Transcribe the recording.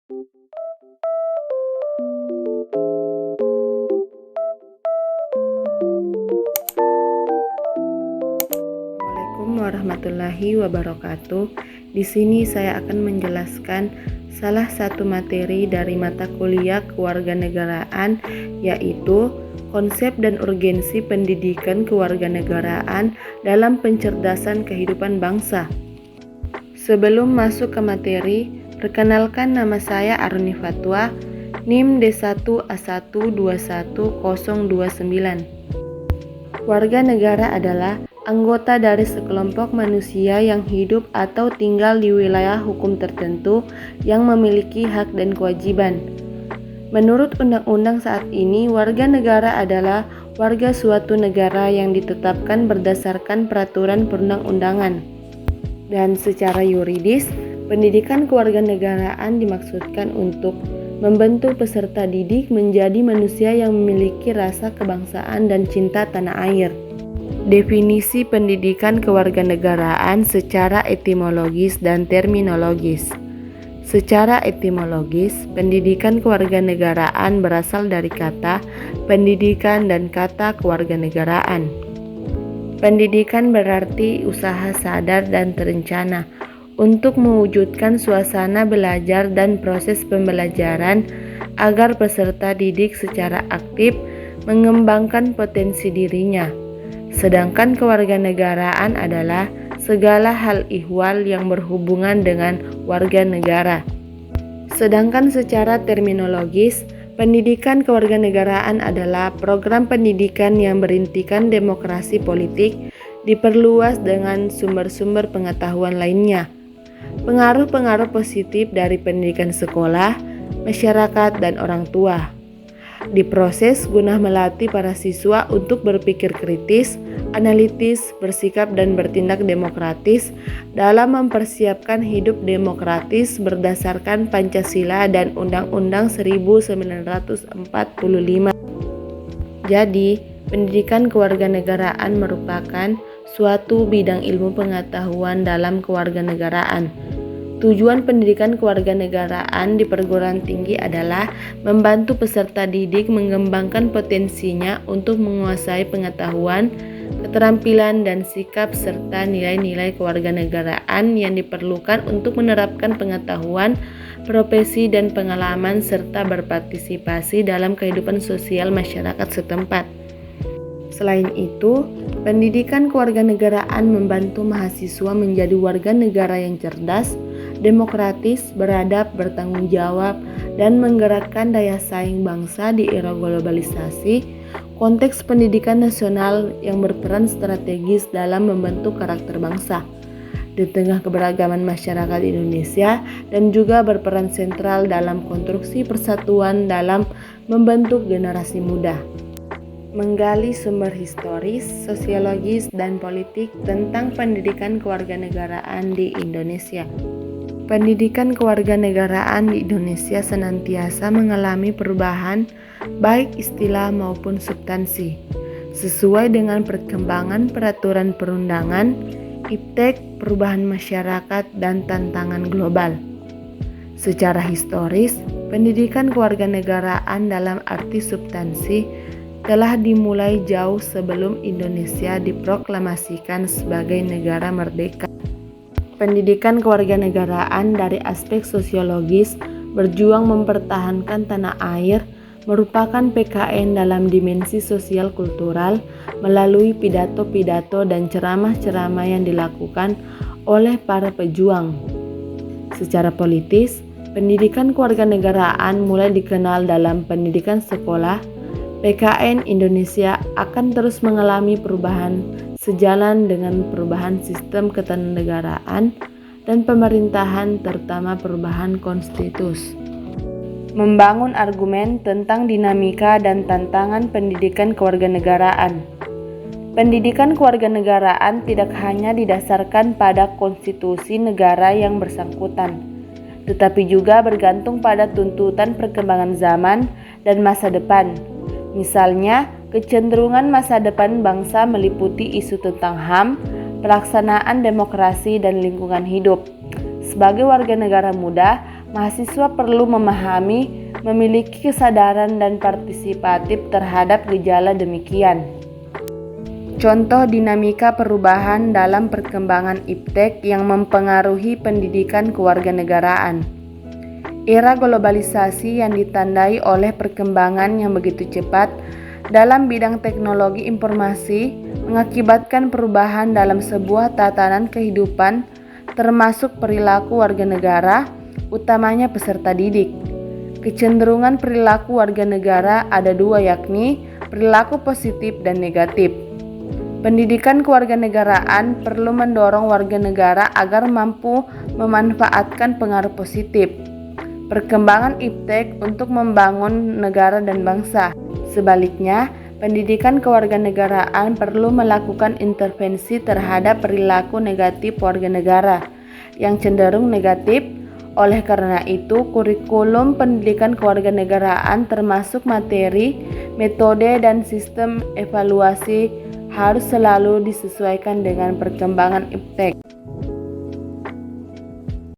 Assalamualaikum warahmatullahi wabarakatuh. Di sini saya akan menjelaskan salah satu materi dari mata kuliah kewarganegaraan, yaitu konsep dan urgensi pendidikan kewarganegaraan dalam pencerdasan kehidupan bangsa. Sebelum masuk ke materi, perkenalkan nama saya Aruni Fatwa, NIM D1A1210029. Warga negara adalah anggota dari sekelompok manusia yang hidup atau tinggal di wilayah hukum tertentu yang memiliki hak dan kewajiban. Menurut undang-undang saat ini, warga negara adalah warga suatu negara yang ditetapkan berdasarkan peraturan perundang-undangan. Dan secara yuridis, pendidikan kewarganegaraan dimaksudkan untuk membentuk peserta didik menjadi manusia yang memiliki rasa kebangsaan dan cinta tanah air. Definisi pendidikan kewarganegaraan secara etimologis dan terminologis. Secara etimologis, pendidikan kewarganegaraan berasal dari kata pendidikan dan kata kewarganegaraan. Pendidikan berarti usaha sadar dan terencana untuk mewujudkan suasana belajar dan proses pembelajaran agar peserta didik secara aktif mengembangkan potensi dirinya. Sedangkan kewarganegaraan adalah segala hal ihwal yang berhubungan dengan warga negara. Sedangkan secara terminologis, pendidikan kewarganegaraan adalah program pendidikan yang berintikan demokrasi politik diperluas dengan sumber-sumber pengetahuan lainnya. Pengaruh-pengaruh positif dari pendidikan sekolah, masyarakat, dan orang tua diproses guna melatih para siswa untuk berpikir kritis, analitis, bersikap dan bertindak demokratis dalam mempersiapkan hidup demokratis berdasarkan Pancasila dan Undang-Undang 1945. Jadi, pendidikan kewarganegaraan merupakan suatu bidang ilmu pengetahuan dalam kewarganegaraan. Tujuan pendidikan kewarganegaraan di perguruan tinggi adalah membantu peserta didik mengembangkan potensinya untuk menguasai pengetahuan, keterampilan, dan sikap serta nilai-nilai kewarganegaraan yang diperlukan untuk menerapkan pengetahuan, profesi, dan pengalaman serta berpartisipasi dalam kehidupan sosial masyarakat setempat. Selain itu, pendidikan kewarganegaraan membantu mahasiswa menjadi warga negara yang cerdas, demokratis, beradab, bertanggung jawab, dan menggerakkan daya saing bangsa di era globalisasi. Konteks pendidikan nasional yang berperan strategis dalam membentuk karakter bangsa di tengah keberagaman masyarakat Indonesia dan juga berperan sentral dalam konstruksi persatuan dalam membentuk generasi muda. Menggali sumber historis, sosiologis, dan politik tentang pendidikan kewarganegaraan di Indonesia. Pendidikan kewarganegaraan di Indonesia senantiasa mengalami perubahan baik istilah maupun substansi sesuai dengan perkembangan peraturan perundangan, iptek, perubahan masyarakat, dan tantangan global. Secara historis, pendidikan kewarganegaraan dalam arti substansi telah dimulai jauh sebelum Indonesia diproklamasikan sebagai negara merdeka. Pendidikan kewarganegaraan dari aspek sosiologis berjuang mempertahankan tanah air merupakan PKN dalam dimensi sosial kultural melalui pidato-pidato dan ceramah-ceramah yang dilakukan oleh para pejuang. Secara politis, pendidikan kewarganegaraan mulai dikenal dalam pendidikan sekolah. PKN Indonesia akan terus mengalami perubahan sejalan dengan perubahan sistem ketandanegaraan dan pemerintahan, terutama perubahan konstitusi. Membangun argumen tentang dinamika dan tantangan pendidikan kewarganegaraan. Pendidikan kewarganegaraan tidak hanya didasarkan pada konstitusi negara yang bersangkutan, tetapi juga bergantung pada tuntutan perkembangan zaman dan masa depan. Misalnya, kecenderungan masa depan bangsa meliputi isu tentang HAM, pelaksanaan demokrasi, dan lingkungan hidup. Sebagai warga negara muda, Mahasiswa perlu memahami, memiliki kesadaran dan partisipatif terhadap gejala demikian. Contoh dinamika perubahan dalam perkembangan iptek yang mempengaruhi pendidikan kewarganegaraan. Era globalisasi yang ditandai oleh perkembangan yang begitu cepat dalam bidang teknologi informasi mengakibatkan perubahan dalam sebuah tatanan kehidupan, termasuk perilaku warga negara, utamanya peserta didik. Kecenderungan perilaku warga negara ada dua, yakni perilaku positif dan negatif. Pendidikan kewarganegaraan perlu mendorong warga negara agar mampu memanfaatkan pengaruh positif perkembangan iptek untuk membangun negara dan bangsa. Sebaliknya, pendidikan kewarganegaraan perlu melakukan intervensi terhadap perilaku negatif warga negara yang cenderung negatif. Oleh karena itu, kurikulum pendidikan kewarganegaraan termasuk materi, metode, dan sistem evaluasi harus selalu disesuaikan dengan perkembangan iptek.